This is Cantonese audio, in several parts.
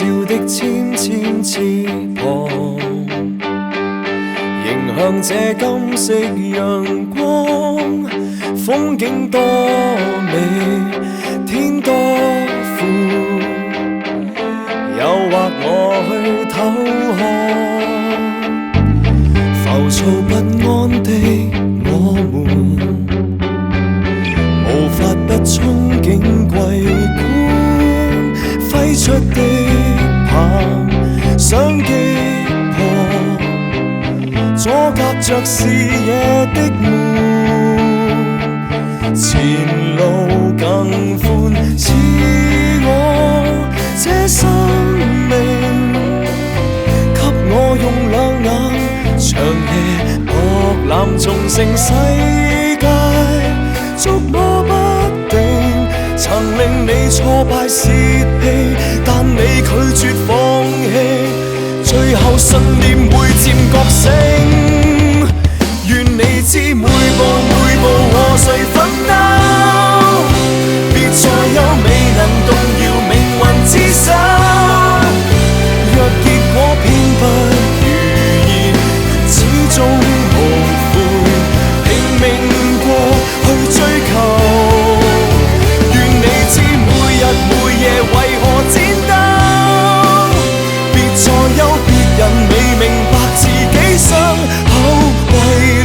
笑的千千翅膀，迎向這金色陽光。風景多美，天多闊，誘惑我去偷看。浮躁不安的我們，無法不憧憬桂冠，揮出的棒想擊破阻隔着視野的門。前路更寬，似我這生命，給我用兩眼長夜博覽縱盛世界，捉摸不定，曾令你挫敗洩氣，但你拒絕放棄，最後信念會漸覺醒。願你知每步每步和誰奮鬥，別再有未能動搖命運之手。若結果偏不如意，始終無悔，拼命過去追求。願你知每日每夜為何戰鬥，別再有別人未明白自己傷口。為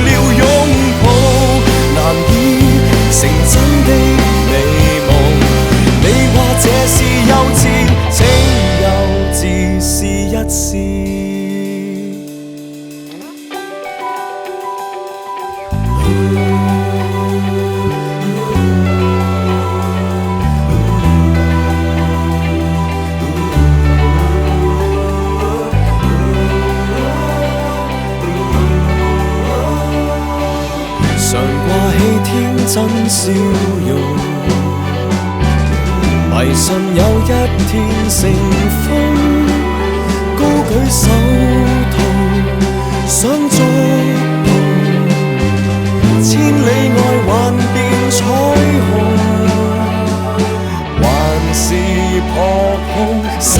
了擁抱難以成真的美夢，你話這是幼稚，請幼稚試一試。常掛起天真笑容，迷信有一天成風，高舉手套想觸碰，千里外幻變彩虹，還是撲空世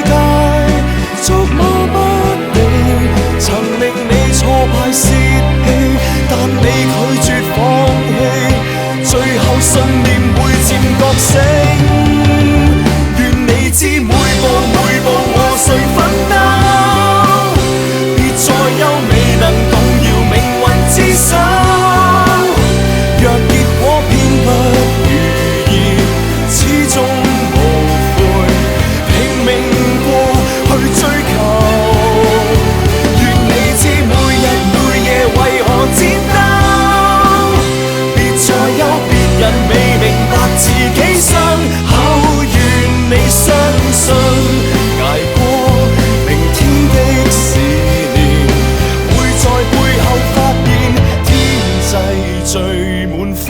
界捉摸不定，曾令你挫敗洩氣，但你拒絕放棄，最後信念會漸覺醒。願你知每步每步和誰奮鬥，別再有未能動搖命運之手。若結果偏不如意，始終無悔，拼命過去追求。願你知每日每夜為何戰鬥，別再有別人未明白自己傷口。願你相信，捱過明天的試煉，會在背後發現天際聚滿飛。